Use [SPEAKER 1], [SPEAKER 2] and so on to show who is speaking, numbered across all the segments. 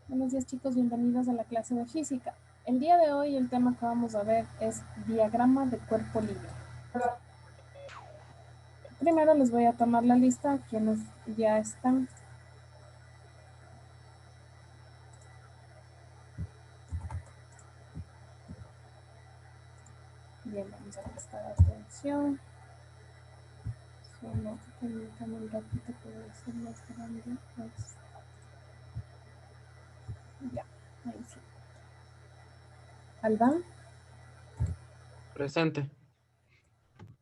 [SPEAKER 1] Buenos días chicos, bienvenidos a la clase de física. El día de hoy el tema que vamos a ver es diagrama de cuerpo libre. Primero les voy a tomar la lista, quienes ya están. Bien, vamos a prestar atención. Solo permítanme un ratito que voy a hacer más grande. Ya, ahí sí. Albán,
[SPEAKER 2] Presente.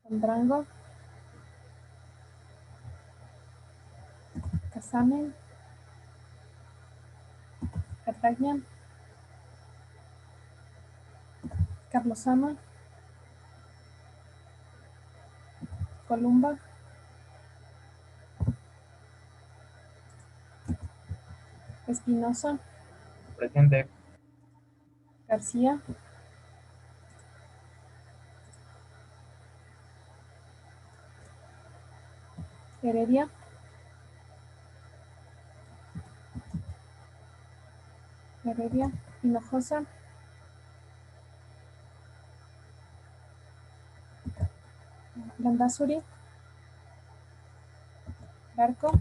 [SPEAKER 1] Andrango, Casamen, Catagna, Carlos Ama, Columba, Espinosa,
[SPEAKER 2] Presente.
[SPEAKER 1] García, Heredia, Hinojosa, Landazuri, Barco,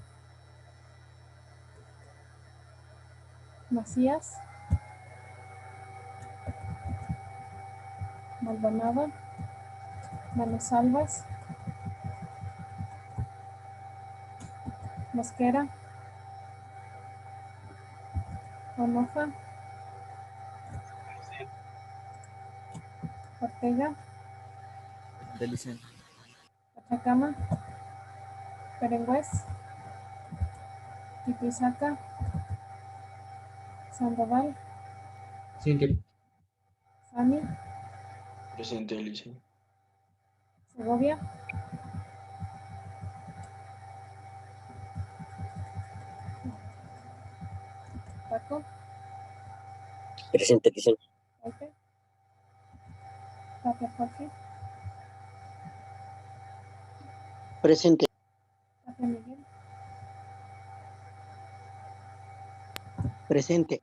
[SPEAKER 1] Macías, Maldonado, Manos Albas, Mosquera, Onoja, Ortega,
[SPEAKER 3] Delicen.
[SPEAKER 1] Atacama, Perengüez, Tipizaca, Sandoval,
[SPEAKER 2] Presente.
[SPEAKER 1] Sani,
[SPEAKER 2] Presente, Alicia.
[SPEAKER 1] Segovia, Paco,
[SPEAKER 3] Presente, Licen.
[SPEAKER 1] Pepe, Tapia Jorge,
[SPEAKER 3] Presente.
[SPEAKER 1] Tapia Miguel,
[SPEAKER 3] Presente.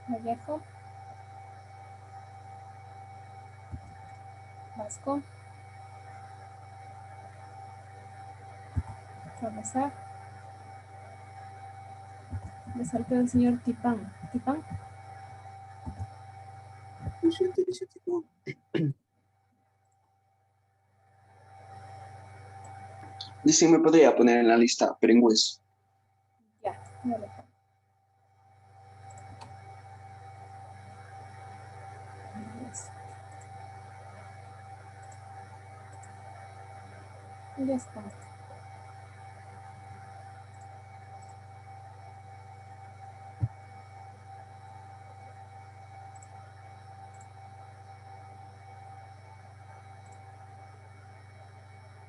[SPEAKER 1] Vallejo, Vasco, Salazar, le saltó el señor Tipán. Tipán,
[SPEAKER 3] Presente, Licen.
[SPEAKER 4] Dice, me podría poner en la lista Perengües.
[SPEAKER 1] ya, ya lo pongo. Ya está.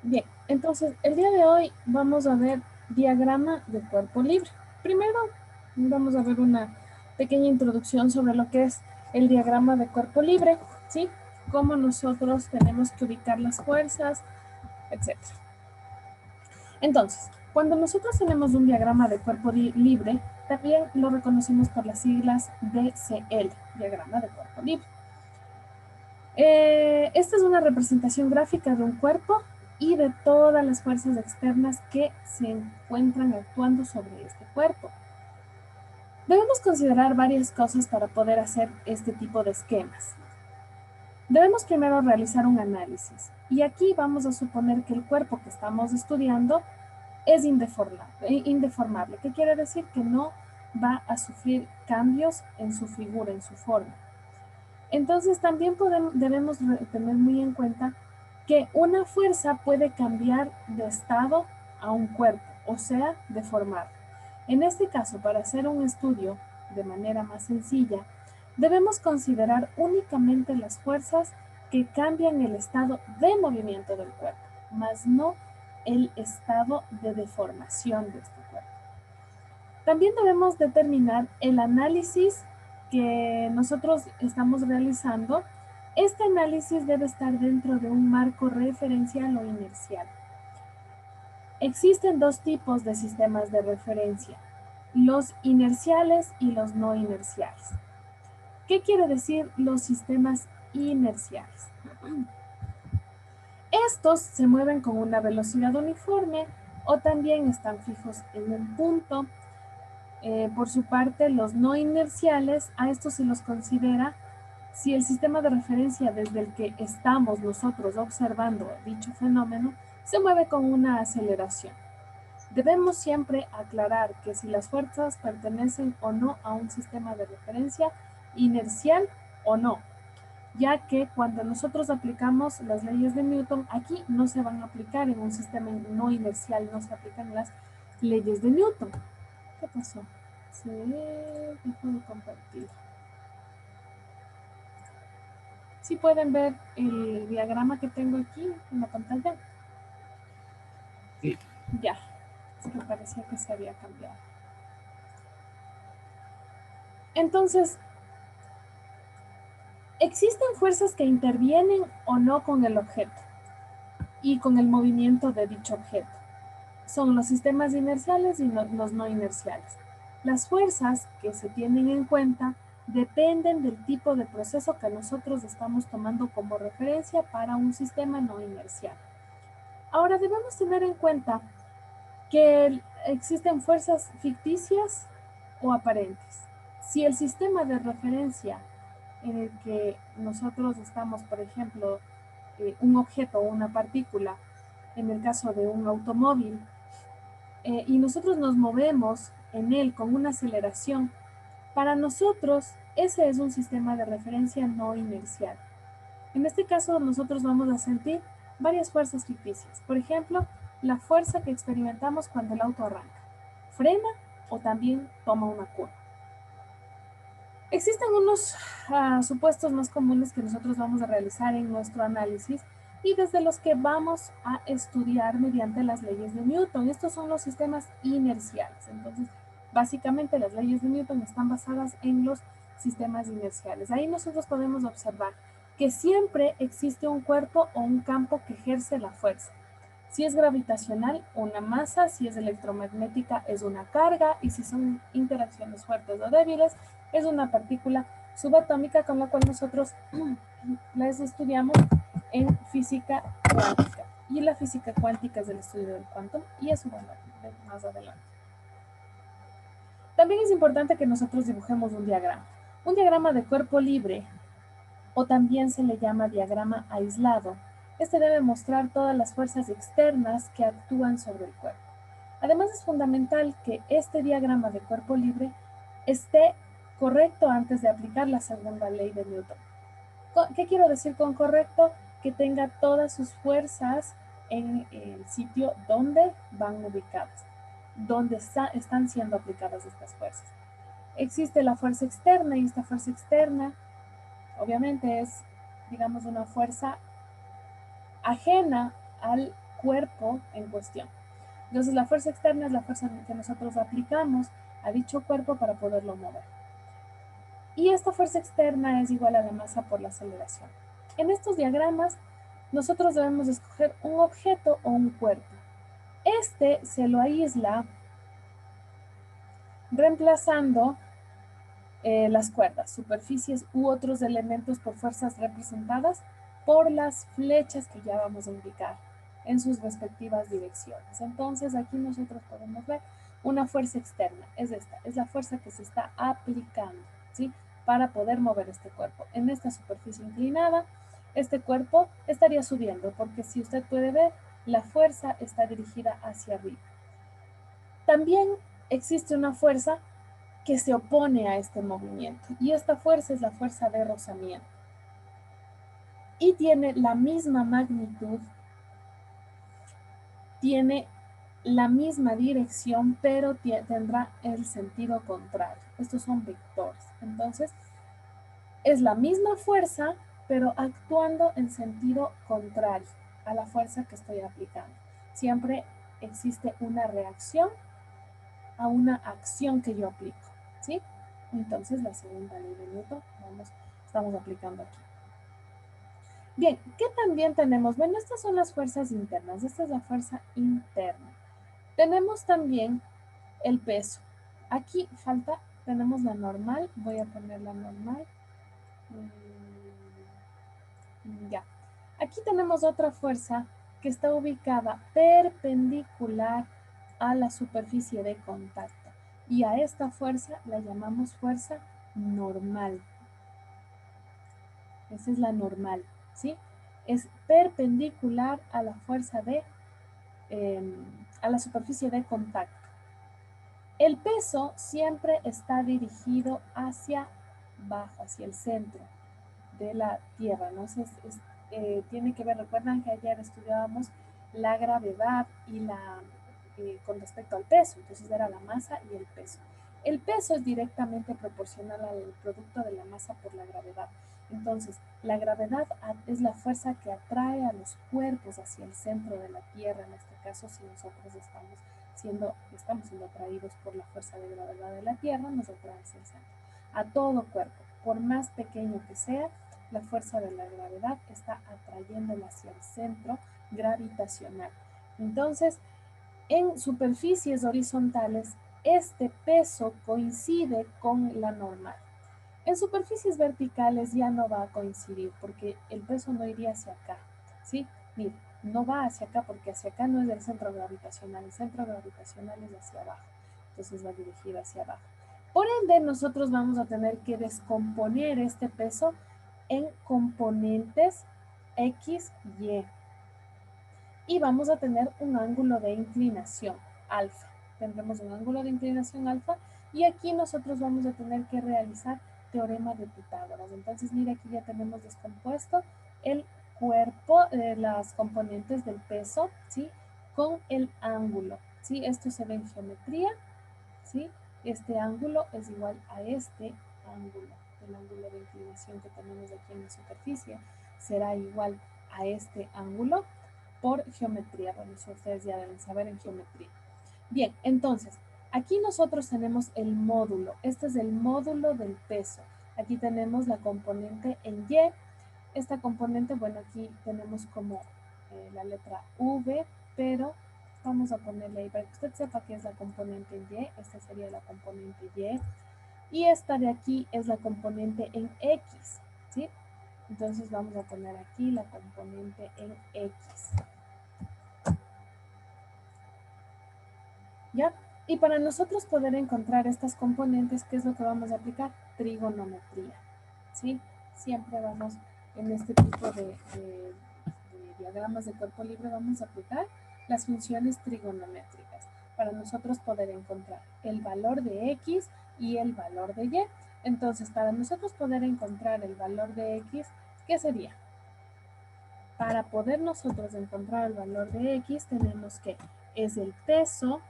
[SPEAKER 1] Bien, entonces el día de hoy vamos a ver diagrama de cuerpo libre. Primero vamos a ver una pequeña introducción sobre lo que es el diagrama de cuerpo libre, ¿sí? Cómo nosotros tenemos que ubicar las fuerzas, etc. Entonces, cuando nosotros tenemos un diagrama de cuerpo libre, también lo reconocemos por las siglas DCL, diagrama de cuerpo libre. Esta es una representación gráfica de un cuerpo y de todas las fuerzas externas que se encuentran actuando sobre este cuerpo. Debemos considerar varias cosas para poder hacer este tipo de esquemas. Debemos primero realizar un análisis y aquí vamos a suponer que el cuerpo que estamos estudiando es indeformable. ¿Qué quiere decir? Que no va a sufrir cambios en su figura, en su forma. Entonces también debemos tener muy en cuenta que una fuerza puede cambiar de estado a un cuerpo, o sea, deformar. En este caso, para hacer un estudio de manera más sencilla, debemos considerar únicamente las fuerzas que cambian el estado de movimiento del cuerpo, más no el estado de deformación de este cuerpo. También debemos determinar el análisis que nosotros estamos realizando. Este análisis debe estar dentro de un marco referencial o inercial. Existen dos tipos de sistemas de referencia. los inerciales y los no inerciales. ¿Qué quiere decir los sistemas inerciales? Estos se mueven con una velocidad uniforme o también están fijos en un punto. Por su parte, los no inerciales, a estos se los considera si el sistema de referencia desde el que estamos nosotros observando dicho fenómeno se mueve con una aceleración. Debemos siempre aclarar que si las fuerzas pertenecen o no a un sistema de referencia inercial o no, ya que cuando nosotros aplicamos las leyes de Newton, aquí no se van a aplicar en un sistema no inercial, no se aplican las leyes de Newton. ¿Qué pasó? Se dejó de compartir. ¿Sí pueden ver el diagrama que tengo aquí en la pantalla?
[SPEAKER 2] Sí.
[SPEAKER 1] Ya, es que parecía que se había cambiado. Entonces, existen fuerzas que intervienen o no con el objeto y con el movimiento de dicho objeto. Son los sistemas inerciales y los no inerciales. Las fuerzas que se tienen en cuenta dependen del tipo de proceso que nosotros estamos tomando como referencia para un sistema no inercial. Ahora debemos tener en cuenta que existen fuerzas ficticias o aparentes. Si el sistema de referencia en el que nosotros estamos, por ejemplo, un objeto o una partícula, en el caso de un automóvil, y nosotros nos movemos en él con una aceleración, para nosotros ese es un sistema de referencia no inercial. En este caso nosotros vamos a sentir varias fuerzas ficticias. Por ejemplo, la fuerza que experimentamos cuando el auto arranca, frena o también toma una curva. Existen unos supuestos más comunes que nosotros vamos a realizar en nuestro análisis y desde los que vamos a estudiar mediante las leyes de Newton. Estos son los sistemas inerciales. Entonces, básicamente las leyes de Newton están basadas en los sistemas inerciales. Ahí nosotros podemos observar que siempre existe un cuerpo o un campo que ejerce la fuerza. Si es gravitacional, una masa; si es electromagnética, es una carga; y si son interacciones fuertes o débiles, es una partícula subatómica, con la cual nosotros las estudiamos en física cuántica. Y la física cuántica es el estudio del quantum, y eso vamos a ver más adelante. También es importante que nosotros dibujemos un diagrama. Un diagrama de cuerpo libre, o también se le llama diagrama aislado. Este debe mostrar todas las fuerzas externas que actúan sobre el cuerpo. Además, es fundamental que este diagrama de cuerpo libre esté correcto antes de aplicar la segunda ley de Newton. ¿Qué quiero decir con correcto? Que tenga todas sus fuerzas en el sitio donde van ubicadas, donde están siendo aplicadas estas fuerzas. Existe la fuerza externa, y esta fuerza externa obviamente es, digamos, una fuerza ajena al cuerpo en cuestión. Entonces, la fuerza externa es la fuerza que nosotros aplicamos a dicho cuerpo para poderlo mover. Y esta fuerza externa es igual a la masa por la aceleración. En estos diagramas, nosotros debemos escoger un objeto o un cuerpo. Este se lo aísla reemplazando las cuerdas, superficies u otros elementos por fuerzas representadas por las flechas que ya vamos a indicar en sus respectivas direcciones. Entonces, aquí nosotros podemos ver una fuerza externa. Es esta, es la fuerza que se está aplicando, ¿sí?, para poder mover este cuerpo. En esta superficie inclinada, este cuerpo estaría subiendo, porque si usted puede ver, la fuerza está dirigida hacia arriba. También existe una fuerza que se opone a este movimiento, y esta fuerza es la fuerza de rozamiento. Y tiene la misma magnitud, tiene la misma dirección, pero tendrá el sentido contrario. Estos son vectores. Entonces, es la misma fuerza, pero actuando en sentido contrario a la fuerza que estoy aplicando. Siempre existe una reacción a una acción que yo aplico, ¿sí? Entonces, la segunda ley de Newton estamos aplicando aquí. Bien, ¿qué también tenemos? Bueno, estas son las fuerzas internas. Esta es la fuerza interna. Tenemos también el peso. Aquí falta, tenemos la normal, voy a poner la normal. Ya. Aquí tenemos otra fuerza que está ubicada perpendicular a la superficie de contacto. Y a esta fuerza la llamamos fuerza normal. Esa es la normal, ¿sí? Es perpendicular a la fuerza a la superficie de contacto. El peso siempre está dirigido hacia abajo, hacia el centro de la Tierra, ¿no? Tiene que ver, recuerdan que ayer estudiábamos la gravedad y con respecto al peso, entonces era la masa y el peso. El peso es directamente proporcional al producto de la masa por la gravedad. Entonces, la gravedad es la fuerza que atrae a los cuerpos hacia el centro de la Tierra, en este caso, si nosotros estamos siendo atraídos por la fuerza de gravedad de la Tierra, nos atrae hacia el centro. A todo cuerpo, por más pequeño que sea, la fuerza de la gravedad está atrayéndola hacia el centro gravitacional. Entonces, en superficies horizontales, este peso coincide con la normal. En superficies verticales ya no va a coincidir porque el peso no iría hacia acá, ¿sí? Mira, no va hacia acá porque hacia acá no es el centro gravitacional es hacia abajo, entonces va dirigido hacia abajo. Por ende, nosotros vamos a tener que descomponer este peso en componentes X, Y. Y vamos a tener un ángulo de inclinación alfa. Tendremos un ángulo de inclinación alfa y aquí nosotros vamos a tener que realizar teorema de Pitágoras. Entonces, mira, aquí ya tenemos descompuesto el cuerpo de las componentes del peso, ¿sí? Con el ángulo, ¿sí? Esto se ve en geometría, ¿sí? Este ángulo es igual a este ángulo. El ángulo de inclinación que tenemos aquí en la superficie será igual a este ángulo por geometría. Bueno, eso ustedes ya deben saber en geometría. Bien, entonces, aquí nosotros tenemos el módulo. Este es el módulo del peso. Aquí tenemos la componente en Y. Esta componente, bueno, aquí tenemos como la letra V, pero vamos a ponerle ahí para que usted sepa qué es la componente en Y. Esta sería la componente Y. Y esta de aquí es la componente en X, ¿sí? Entonces vamos a poner aquí la componente en X. ¿Ya? Y para nosotros poder encontrar estas componentes, ¿qué es lo que vamos a aplicar? Trigonometría, ¿sí? Siempre vamos en este tipo de diagramas de cuerpo libre, vamos a aplicar las funciones trigonométricas para nosotros poder encontrar el valor de X y el valor de Y. Entonces, para nosotros poder encontrar el valor de X, ¿qué sería? Para poder nosotros encontrar el valor de X, tenemos que es el peso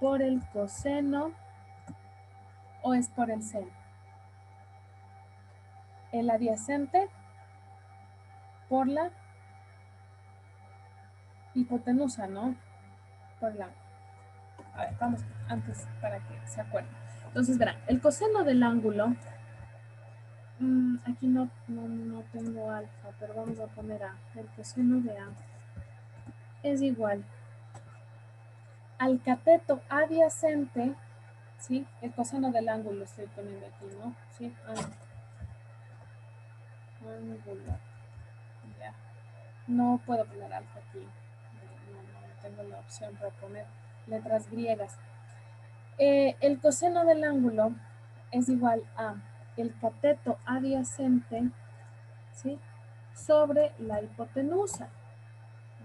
[SPEAKER 1] por el coseno o es por el seno. El adyacente por la hipotenusa, ¿no? Por la... A ver, vamos antes para que se acuerden. Entonces, verán, el coseno del ángulo, aquí no tengo alfa, pero vamos a poner A. El coseno de A es igual al cateto adyacente, ¿sí? El coseno del ángulo estoy poniendo aquí, ¿no? Sí, ángulo. Ya. No puedo poner alfa aquí. No tengo la opción para poner letras griegas. El coseno del ángulo es igual a el cateto adyacente, ¿sí? Sobre la hipotenusa,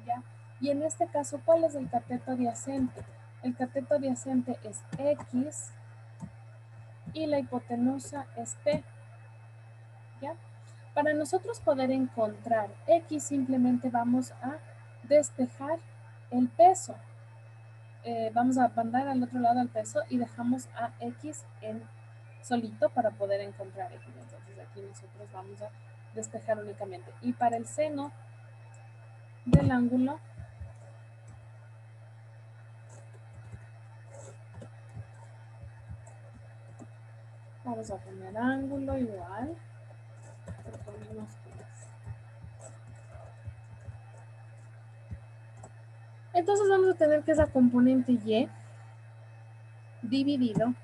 [SPEAKER 1] ¿ya? Y en este caso, ¿cuál es el cateto adyacente? El cateto adyacente es X y la hipotenusa es P, ¿ya? Para nosotros poder encontrar X, simplemente vamos a despejar el peso. Vamos a mandar al otro lado al peso y dejamos a X en solito para poder encontrar X. Entonces aquí nosotros vamos a despejar únicamente. Y para el seno del ángulo, vamos a poner ángulo igual. Entonces vamos a tener que esa componente Y dividido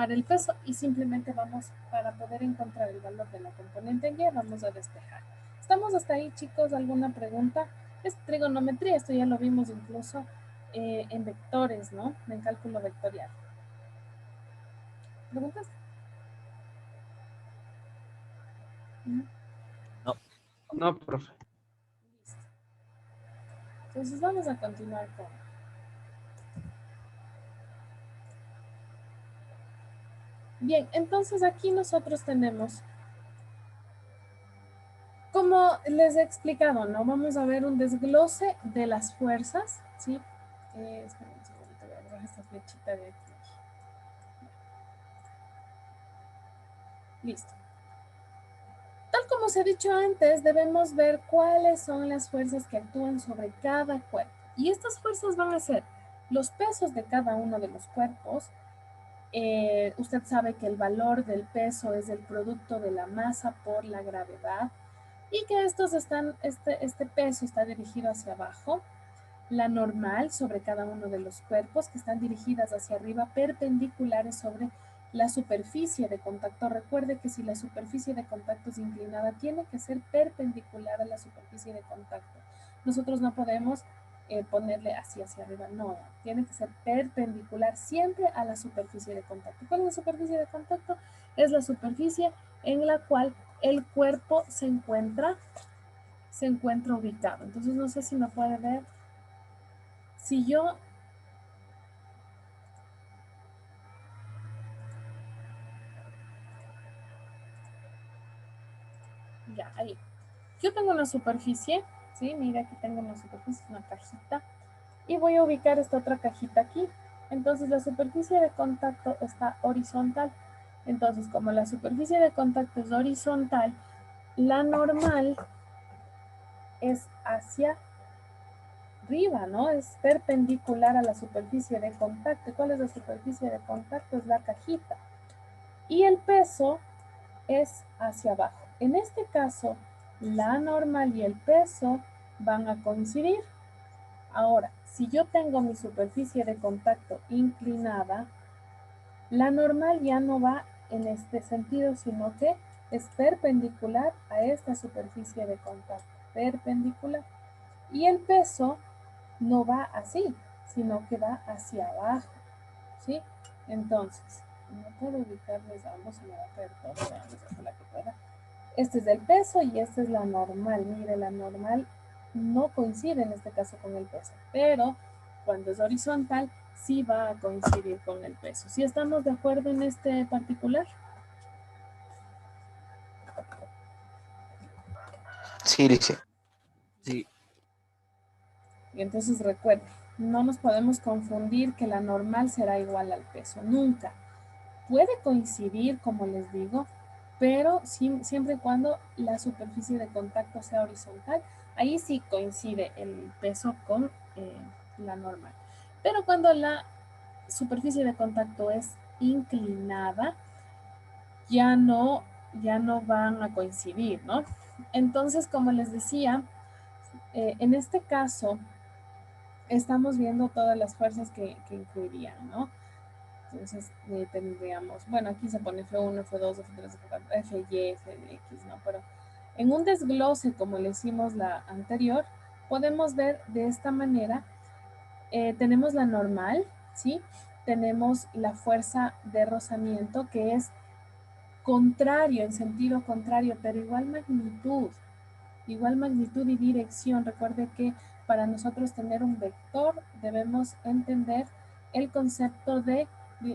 [SPEAKER 1] para el peso y simplemente vamos, para poder encontrar el valor de la componente Y, vamos a despejar. ¿Estamos hasta ahí, chicos? ¿Alguna pregunta? Es trigonometría, esto ya lo vimos incluso en vectores, ¿no? En cálculo vectorial. ¿Preguntas? ¿No?
[SPEAKER 2] No. No, profe.
[SPEAKER 1] Listo. Entonces vamos a continuar con... Bien, entonces aquí nosotros tenemos, como les he explicado, ¿no? Vamos a ver un desglose de las fuerzas, ¿sí? Esperen un segundito, voy a borrar esta flechita de aquí. Listo. Tal como os he dicho antes, debemos ver cuáles son las fuerzas que actúan sobre cada cuerpo. Y estas fuerzas van a ser los pesos de cada uno de los cuerpos. Usted sabe que el valor del peso es el producto de la masa por la gravedad y que este peso está dirigido hacia abajo. La normal sobre cada uno de los cuerpos que están dirigidas hacia arriba, perpendiculares sobre la superficie de contacto. Recuerde que si la superficie de contacto es inclinada, tiene que ser perpendicular a la superficie de contacto. Nosotros no podemos ponerle así hacia arriba, no, tiene que ser perpendicular siempre a la superficie de contacto. ¿Cuál es la superficie de contacto? Es la superficie en la cual el cuerpo se encuentra ubicado. Entonces no sé si me puede ver. Si yo ya, ahí. Yo tengo una superficie, ¿sí? Mira, aquí tengo una superficie, una cajita. Y voy a ubicar esta otra cajita aquí. Entonces, la superficie de contacto está horizontal. Entonces, como la superficie de contacto es horizontal, la normal es hacia arriba, ¿no? Es perpendicular a la superficie de contacto. ¿Cuál es la superficie de contacto? Es la cajita. Y el peso es hacia abajo. En este caso, la normal y el peso van a coincidir. Ahora, si yo tengo mi superficie de contacto inclinada, la normal ya no va en este sentido, sino que es perpendicular a esta superficie de contacto. Perpendicular. Y el peso no va así, sino que va hacia abajo. ¿Sí? Entonces, no puedo ubicarles ambos, se me va a caer todo, veamos, ojalá que pueda. Este es el peso y esta es la normal. Mire, la normal no coincide en este caso con el peso, pero cuando es horizontal sí va a coincidir con el peso. ¿Sí estamos de acuerdo en este particular?
[SPEAKER 3] Sí, dice.
[SPEAKER 2] Sí.
[SPEAKER 1] Y entonces recuerde, no nos podemos confundir que la normal será igual al peso, nunca. Puede coincidir, como les digo, pero siempre y cuando la superficie de contacto sea horizontal, ahí sí coincide el peso con la normal. Pero cuando la superficie de contacto es inclinada, ya no van a coincidir, ¿no? Entonces, como les decía, en este caso, estamos viendo todas las fuerzas que incluirían, ¿no? Entonces tendríamos, bueno, aquí se pone F1, F2, F3, F4, FY, FX, ¿no? Pero en un desglose, como le hicimos la anterior, podemos ver de esta manera, tenemos la normal, ¿sí? Tenemos la fuerza de rozamiento, que es contrario, en sentido contrario, pero igual magnitud y dirección. Recuerde que para nosotros tener un vector debemos entender el concepto de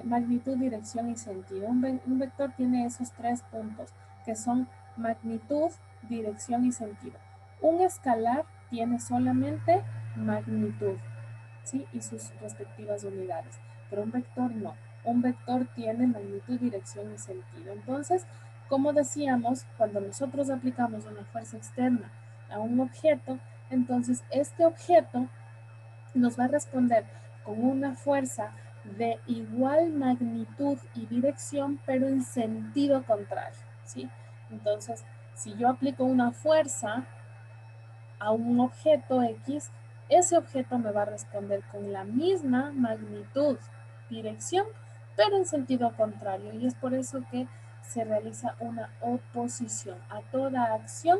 [SPEAKER 1] magnitud, dirección y sentido. Un vector tiene esos tres puntos que son magnitud, dirección y sentido. Un escalar tiene solamente magnitud, ¿sí? Y sus respectivas unidades, pero un vector no. Un vector tiene magnitud, dirección y sentido. Entonces, como decíamos, cuando nosotros aplicamos una fuerza externa a un objeto, entonces este objeto nos va a responder con una fuerza de igual magnitud y dirección, pero en sentido contrario, ¿sí? Entonces, si yo aplico una fuerza a un objeto X, ese objeto me va a responder con la misma magnitud, dirección, pero en sentido contrario, y es por eso que se realiza una oposición. A toda acción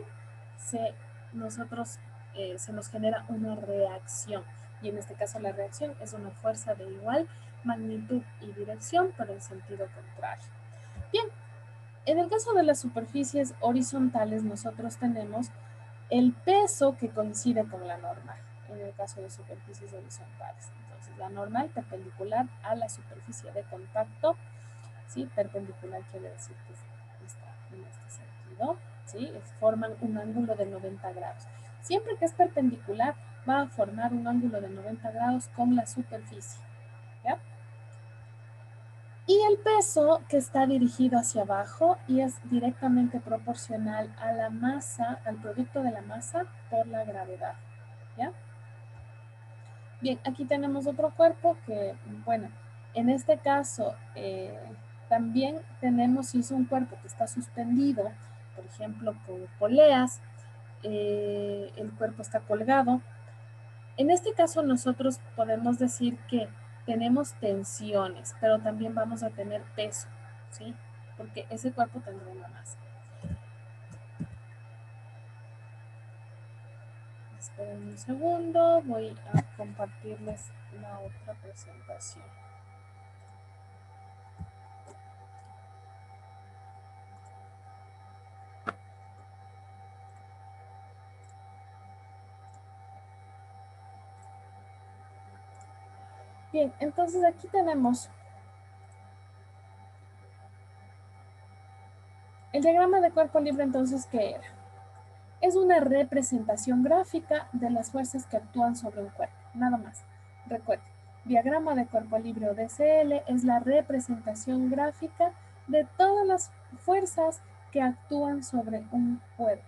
[SPEAKER 1] se nos genera una reacción, y en este caso la reacción es una fuerza de igual magnitud y dirección, pero en sentido contrario. Bien, en el caso de las superficies horizontales, nosotros tenemos el peso que coincide con la normal, en el caso de superficies horizontales. Entonces, la normal perpendicular a la superficie de contacto, ¿sí? Perpendicular quiere decir que está en este sentido, ¿sí? Forman un ángulo de 90 grados. Siempre que es perpendicular, va a formar un ángulo de 90 grados con la superficie, ¿ya? Y el peso que está dirigido hacia abajo y es directamente proporcional a la masa, al producto de la masa por la gravedad, ¿ya? Bien, aquí tenemos otro cuerpo que, bueno, en este caso también tenemos, si es un cuerpo que está suspendido, por ejemplo, con poleas, el cuerpo está colgado. En este caso nosotros podemos decir que tenemos tensiones, pero también vamos a tener peso, ¿sí? Porque ese cuerpo tendrá una masa. Esperen un segundo, voy a compartirles la otra presentación. Bien, entonces aquí tenemos el diagrama de cuerpo libre. Entonces, ¿qué era? Es una representación gráfica de las fuerzas que actúan sobre un cuerpo, nada más. Recuerden, diagrama de cuerpo libre o DCL es la representación gráfica de todas las fuerzas que actúan sobre un cuerpo.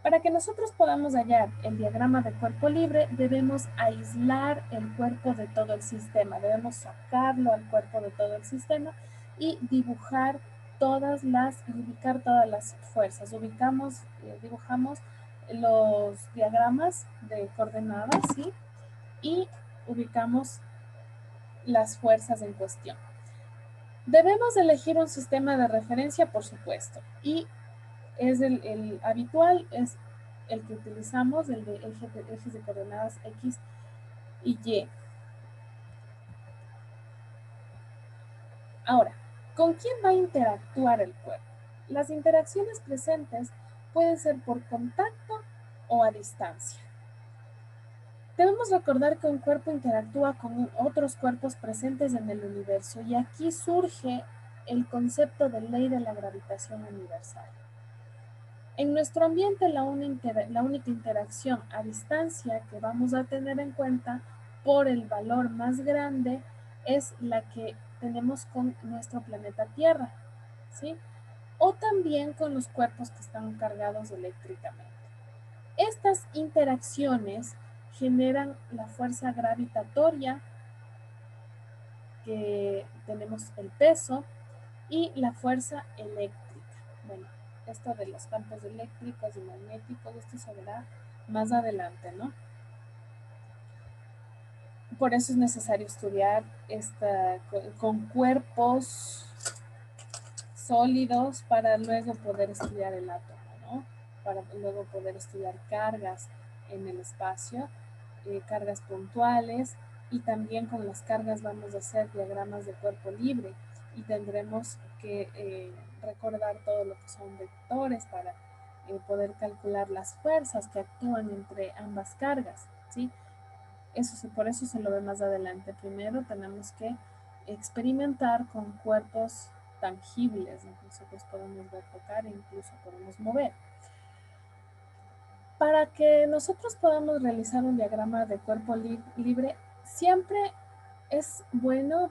[SPEAKER 1] Para que nosotros podamos hallar el diagrama de cuerpo libre, debemos aislar el cuerpo de todo el sistema, debemos sacarlo al cuerpo de todo el sistema y ubicar todas las fuerzas. Dibujamos los diagramas de coordenadas, ¿sí? Y ubicamos las fuerzas en cuestión. Debemos elegir un sistema de referencia, por supuesto, y es el habitual, es el que utilizamos, el de ejes de coordenadas X y Y. Ahora, ¿con quién va a interactuar el cuerpo? Las interacciones presentes pueden ser por contacto o a distancia. Debemos recordar que un cuerpo interactúa con otros cuerpos presentes en el universo, y aquí surge el concepto de ley de la gravitación universal. En nuestro ambiente, la única interacción a distancia que vamos a tener en cuenta por el valor más grande es la que tenemos con nuestro planeta Tierra, ¿sí? O también con los cuerpos que están cargados eléctricamente. Estas interacciones generan la fuerza gravitatoria, que tenemos el peso, y la fuerza eléctrica. Bueno, esto de los campos eléctricos y magnéticos, esto se verá más adelante, ¿no? Por eso es necesario estudiar con cuerpos sólidos para luego poder estudiar el átomo, ¿no? Para luego poder estudiar cargas en el espacio, cargas puntuales, y también con las cargas vamos a hacer diagramas de cuerpo libre y tendremos que recordar todo lo que son vectores para poder calcular las fuerzas que actúan entre ambas cargas, ¿sí? Por eso se lo ve más adelante. Primero tenemos que experimentar con cuerpos tangibles, ¿no? Nosotros podemos ver, tocar e incluso podemos mover. Para que nosotros podamos realizar un diagrama de cuerpo libre, siempre es bueno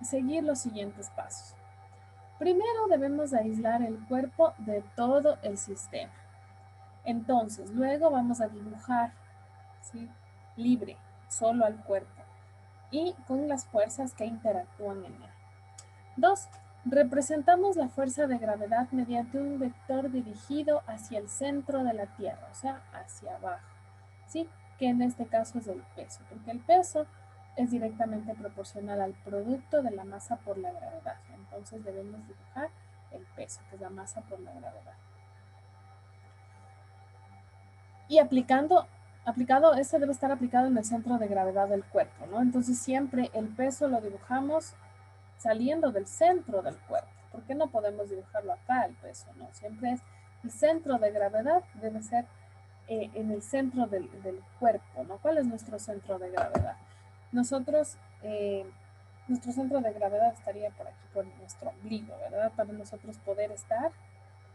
[SPEAKER 1] seguir los siguientes pasos. Primero debemos aislar el cuerpo de todo el sistema. Entonces, luego vamos a dibujar, ¿sí? Libre, solo al cuerpo, y con las fuerzas que interactúan en él. 2. Representamos la fuerza de gravedad mediante un vector dirigido hacia el centro de la Tierra, o sea, hacia abajo, ¿sí? Que en este caso es el peso, porque el peso es directamente proporcional al producto de la masa por la gravedad. Entonces debemos dibujar el peso, que es la masa por la gravedad. Y este debe estar aplicado en el centro de gravedad del cuerpo, ¿no? Entonces siempre el peso lo dibujamos saliendo del centro del cuerpo. ¿Por qué no podemos dibujarlo acá el peso? No, siempre es el centro de gravedad, debe ser en el centro del cuerpo, ¿no? ¿Cuál es nuestro centro de gravedad? Nuestro centro de gravedad estaría por aquí, por nuestro ombligo, ¿verdad? Para nosotros poder estar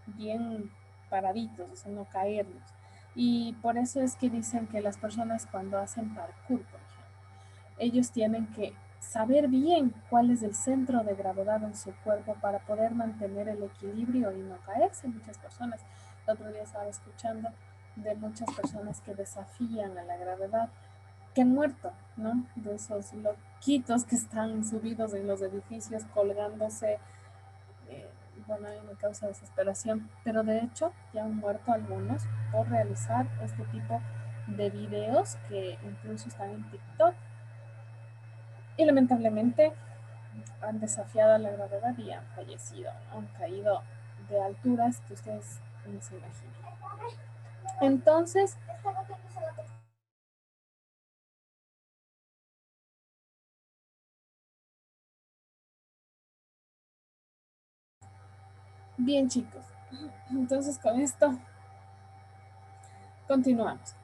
[SPEAKER 1] bien paraditos, o sea, no caernos. Y por eso es que dicen que las personas cuando hacen parkour, por ejemplo, ellos tienen que saber bien cuál es el centro de gravedad en su cuerpo para poder mantener el equilibrio y no caerse. Muchas personas, el otro día estaba escuchando de muchas personas que desafían a la gravedad, que han muerto, ¿no? De esos loquitos que están subidos en los edificios colgándose. Bueno, a mí me causa desesperación, pero de hecho ya han muerto algunos por realizar este tipo de videos que incluso están en TikTok y lamentablemente han desafiado a la gravedad y han fallecido, han caído de alturas que ustedes no se imaginan. Entonces, bien chicos, entonces con esto continuamos.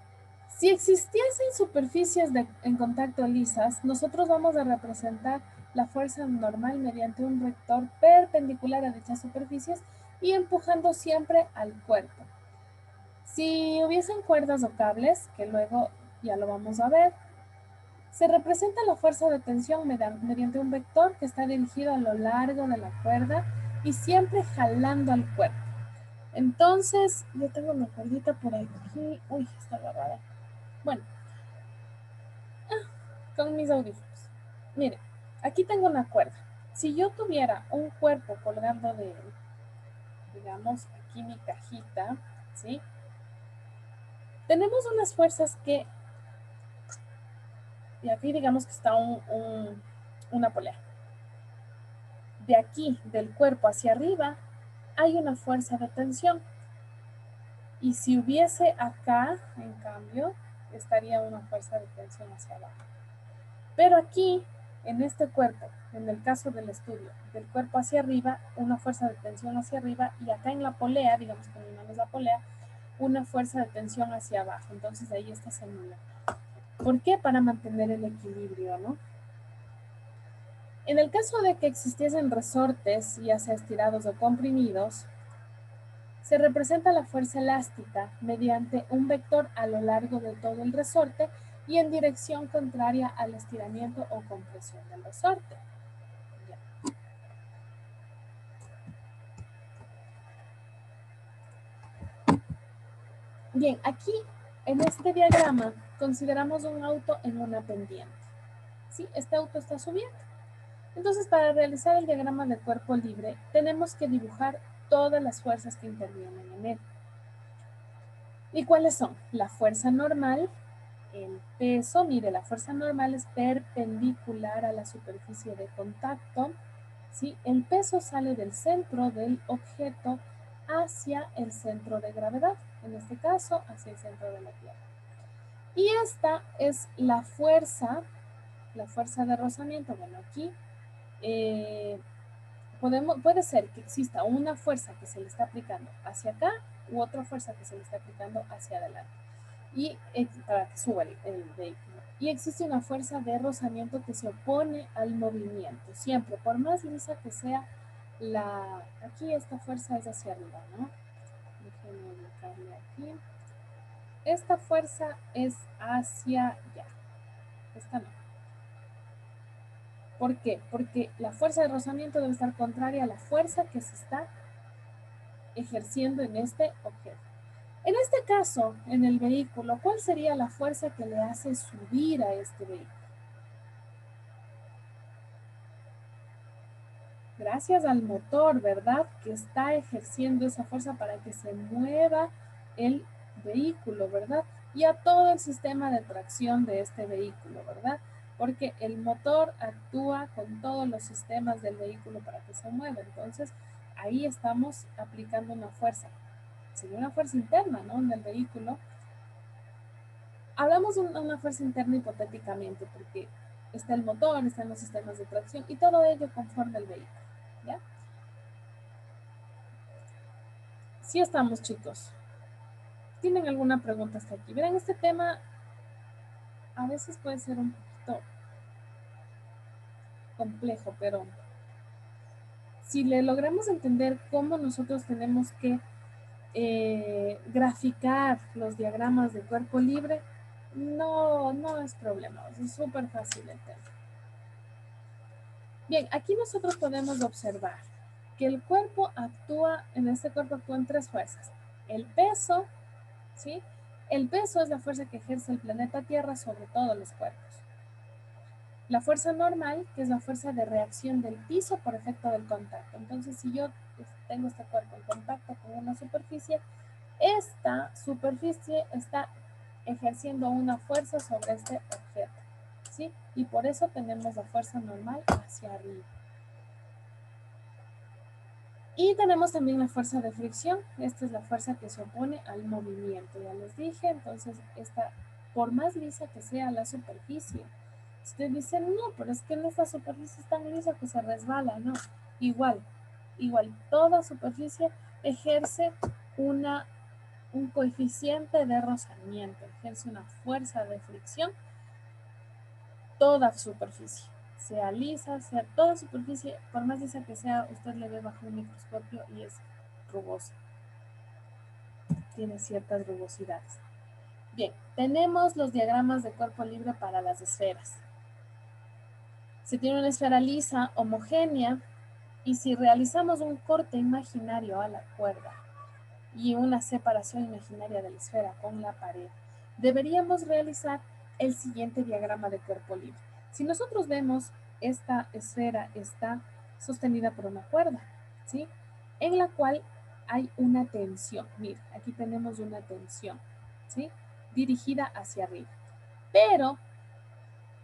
[SPEAKER 1] Si existiesen superficies en contacto lisas, nosotros vamos a representar la fuerza normal mediante un vector perpendicular a dichas superficies y empujando siempre al cuerpo. Si hubiesen cuerdas o cables, que luego ya lo vamos a ver, se representa la fuerza de tensión mediante un vector que está dirigido a lo largo de la cuerda y siempre jalando al cuerpo. Entonces, yo tengo una cuerdita por aquí. Uy, está agarrada. Bueno, con mis audífonos. Mire, aquí tengo una cuerda. Si yo tuviera un cuerpo colgando de, digamos, aquí mi cajita, ¿sí? Tenemos unas fuerzas que, y aquí digamos que está una polea. De aquí, del cuerpo hacia arriba, hay una fuerza de tensión. Y si hubiese acá, en cambio, estaría una fuerza de tensión hacia abajo. Pero aquí, en este cuerpo, en el caso del estudio, del cuerpo hacia arriba, una fuerza de tensión hacia arriba, y acá en la polea, digamos que mi mano es la polea, una fuerza de tensión hacia abajo. Entonces ahí está se anula. ¿Por qué? Para mantener el equilibrio, ¿no? En el caso de que existiesen resortes, ya sea estirados o comprimidos, se representa la fuerza elástica mediante un vector a lo largo de todo el resorte y en dirección contraria al estiramiento o compresión del resorte. Ya. Bien, aquí en este diagrama consideramos un auto en una pendiente. ¿Sí? Este auto está subiendo. Entonces, para realizar el diagrama del cuerpo libre, tenemos que dibujar todas las fuerzas que intervienen en él. ¿Y cuáles son? La fuerza normal, el peso, mire, la fuerza normal es perpendicular a la superficie de contacto, ¿sí? El peso sale del centro del objeto hacia el centro de gravedad, en este caso, hacia el centro de la Tierra. Y esta es la fuerza de rozamiento. Bueno, aquí puede ser que exista una fuerza que se le está aplicando hacia acá u otra fuerza que se le está aplicando hacia adelante y para que suba el vehículo. Y existe una fuerza de rozamiento que se opone al movimiento, siempre, por más lisa que sea aquí esta fuerza es hacia arriba, ¿no? Déjenme ubicarle aquí. Esta fuerza es hacia allá, esta no. ¿Por qué? Porque la fuerza de rozamiento debe estar contraria a la fuerza que se está ejerciendo en este objeto. En este caso, en el vehículo, ¿cuál sería la fuerza que le hace subir a este vehículo? Gracias al motor, ¿verdad? Que está ejerciendo esa fuerza para que se mueva el vehículo, ¿verdad? Y a todo el sistema de tracción de este vehículo, ¿verdad? porque el motor actúa con todos los sistemas del vehículo para que se mueva. Entonces, ahí estamos aplicando una fuerza. Sería una fuerza interna, ¿no? En el vehículo. Hablamos de una fuerza interna hipotéticamente, porque está el motor, están los sistemas de tracción y todo ello conforma el vehículo, ¿ya? Sí estamos, chicos. ¿Tienen alguna pregunta hasta aquí? Verán, este tema a veces puede ser un poquito complejo, pero si le logramos entender cómo nosotros tenemos que graficar los diagramas de cuerpo libre, no es problema, es súper fácil el tema. Bien, aquí nosotros podemos observar que el cuerpo actúa, en este cuerpo actúan tres fuerzas. El peso, ¿sí? El peso es la fuerza que ejerce el planeta Tierra sobre todos los cuerpos. La fuerza normal, que es la fuerza de reacción del piso por efecto del contacto. Entonces, si yo tengo este cuerpo en contacto con una superficie, esta superficie está ejerciendo una fuerza sobre este objeto, ¿sí? Y por eso tenemos la fuerza normal hacia arriba. Y tenemos también la fuerza de fricción. Esta es la fuerza que se opone al movimiento. Ya les dije, entonces, esta, por más lisa que sea la superficie, usted dice, no, pero es que en esta superficie es tan lisa que se resbala, no. Igual, toda superficie ejerce un coeficiente de rozamiento, ejerce una fuerza de fricción, toda superficie, sea lisa, sea toda superficie, por más lisa que sea, usted le ve bajo un microscopio y es rugosa, tiene ciertas rugosidades. Bien, tenemos los diagramas de cuerpo libre para las esferas. Se tiene una esfera lisa, homogénea, y si realizamos un corte imaginario a la cuerda y una separación imaginaria de la esfera con la pared, deberíamos realizar el siguiente diagrama de cuerpo libre. Si nosotros vemos, esta esfera está sostenida por una cuerda, ¿sí? En la cual hay una tensión. Mira, aquí tenemos una tensión, ¿sí? Dirigida hacia arriba. Pero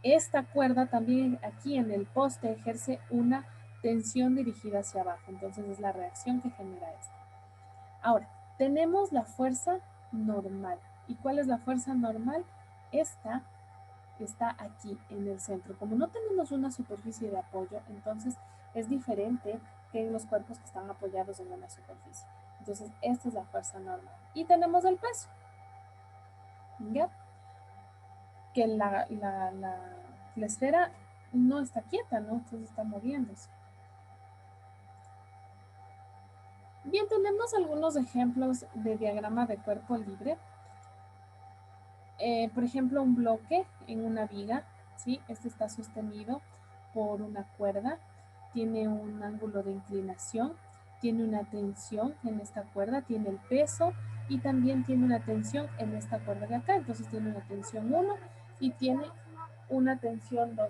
[SPEAKER 1] esta cuerda también aquí en el poste ejerce una tensión dirigida hacia abajo. Entonces es la reacción que genera esta. Ahora, tenemos la fuerza normal. ¿Y cuál es la fuerza normal? Esta está aquí en el centro. Como no tenemos una superficie de apoyo, entonces es diferente que en los cuerpos que están apoyados en una superficie. Entonces, esta es la fuerza normal. Y tenemos el peso, ¿ya? Que la esfera no está quieta, ¿no? Entonces está moviéndose. Bien, tenemos algunos ejemplos de diagrama de cuerpo libre. Por ejemplo, un bloque en una viga, ¿sí? Este está sostenido por una cuerda, tiene un ángulo de inclinación, tiene una tensión en esta cuerda, tiene el peso y también tiene una tensión en esta cuerda de acá. Entonces tiene una tensión 1 y tiene una tensión 2.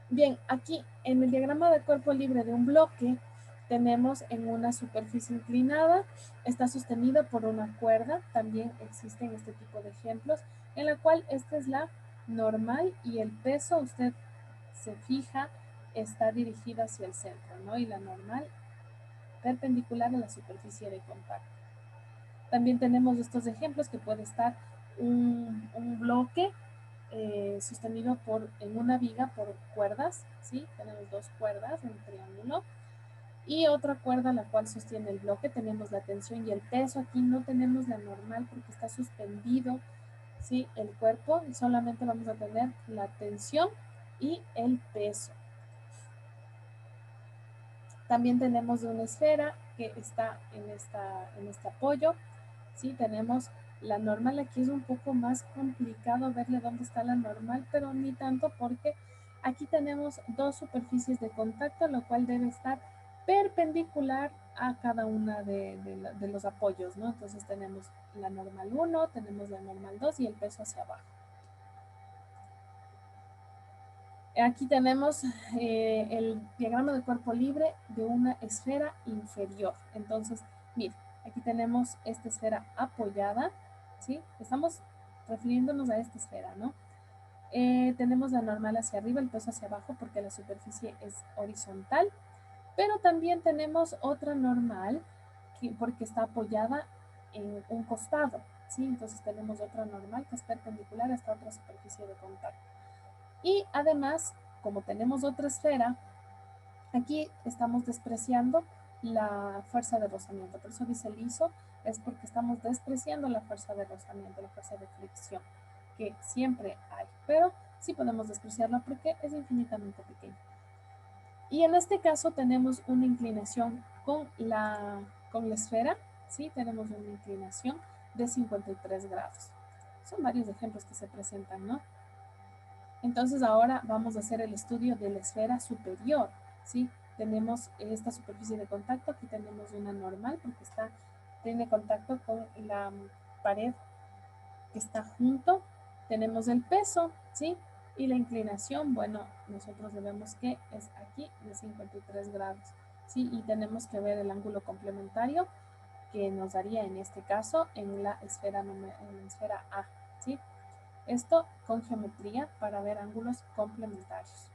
[SPEAKER 1] Bien, aquí en el diagrama de cuerpo libre de un bloque tenemos en una superficie inclinada, está sostenida por una cuerda, también existen este tipo de ejemplos, en la cual esta es la normal y el peso, usted se fija, está dirigida hacia el centro, ¿no? Y la normal perpendicular a la superficie de contacto. También tenemos estos ejemplos que puede estar un bloque sostenido en una viga por cuerdas, ¿sí? Tenemos dos cuerdas en un triángulo y otra cuerda la cual sostiene el bloque. Tenemos la tensión y el peso. Aquí no tenemos la normal porque está suspendido, ¿sí? El cuerpo, y solamente vamos a tener la tensión y el peso. También tenemos una esfera que está en este apoyo, ¿sí? Tenemos la normal. Aquí es un poco más complicado verle dónde está la normal, pero ni tanto porque aquí tenemos dos superficies de contacto, lo cual debe estar perpendicular a cada una de los apoyos, ¿no? Entonces tenemos la normal 1, tenemos la normal 2 y el peso hacia abajo. Aquí tenemos el diagrama de cuerpo libre de una esfera inferior. Entonces, miren, aquí tenemos esta esfera apoyada, ¿sí? Estamos refiriéndonos a esta esfera, ¿no? Tenemos la normal hacia arriba, el peso hacia abajo porque la superficie es horizontal, pero también tenemos otra normal porque está apoyada en un costado, ¿sí? Entonces tenemos otra normal que es perpendicular a esta otra superficie de contacto. Y además, como tenemos otra esfera, aquí estamos despreciando la fuerza de rozamiento. Por eso dice liso, es porque estamos despreciando la fuerza de rozamiento, la fuerza de fricción, que siempre hay, pero sí podemos despreciarla porque es infinitamente pequeña. Y en este caso tenemos una inclinación con la esfera, ¿sí? Tenemos una inclinación de 53 grados. Son varios ejemplos que se presentan, ¿no? Entonces ahora vamos a hacer el estudio de la esfera superior, ¿sí? Tenemos esta superficie de contacto, aquí tenemos una normal porque tiene contacto con la pared que está junto. Tenemos el peso, ¿sí? Y la inclinación, bueno, nosotros vemos que es aquí de 53 grados, ¿sí? Y tenemos que ver el ángulo complementario que nos daría en este caso en la esfera A, ¿sí? Esto con geometría para ver ángulos complementarios.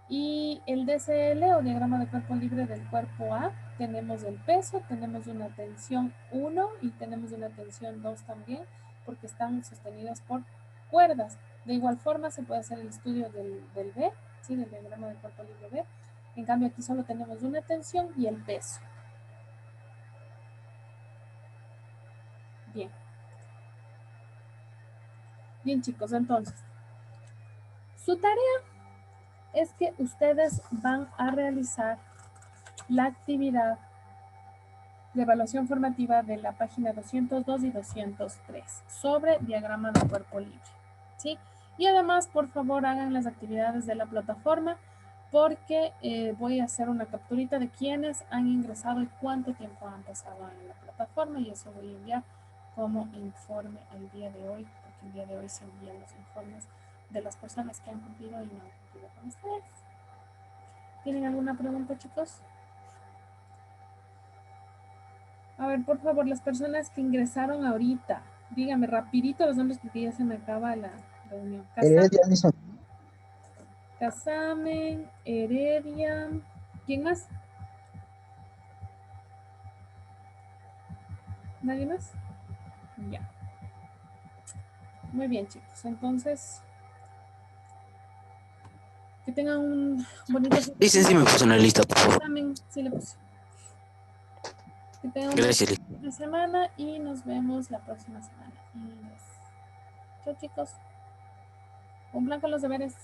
[SPEAKER 1] Y el DCL o diagrama de cuerpo libre del cuerpo A, tenemos el peso, tenemos una tensión 1 y tenemos una tensión 2 también, porque están sostenidas por cuerdas. De igual forma se puede hacer el estudio del B, ¿sí? Del diagrama de cuerpo libre B. En cambio aquí solo tenemos una tensión y el peso. Bien. Bien chicos, entonces, su tarea es que ustedes van a realizar la actividad de evaluación formativa de la página 202 y 203 sobre diagrama de cuerpo libre, ¿sí? Y además, por favor, hagan las actividades de la plataforma porque voy a hacer una capturita de quiénes han ingresado y cuánto tiempo han pasado en la plataforma y eso voy a enviar como informe el día de hoy, porque el día de hoy se envían los informes de las personas que han cumplido y no han cumplido con ustedes. ¿Tienen alguna pregunta, chicos? A ver, por favor, las personas que ingresaron ahorita, dígame rapidito los nombres porque ya se me acaba la reunión.
[SPEAKER 3] Heredia, Alison.
[SPEAKER 1] Casamen, Heredia, ¿quién más? ¿Nadie más? Ya. Muy bien, chicos. Entonces, que tengan un bonito...
[SPEAKER 5] Dicen si me puso en la lista, por favor.
[SPEAKER 1] Casamen, sí le puse. Que tengan
[SPEAKER 5] Gracias.
[SPEAKER 1] una semana y nos vemos la próxima semana. Chao, chicos. Cumplan con los deberes.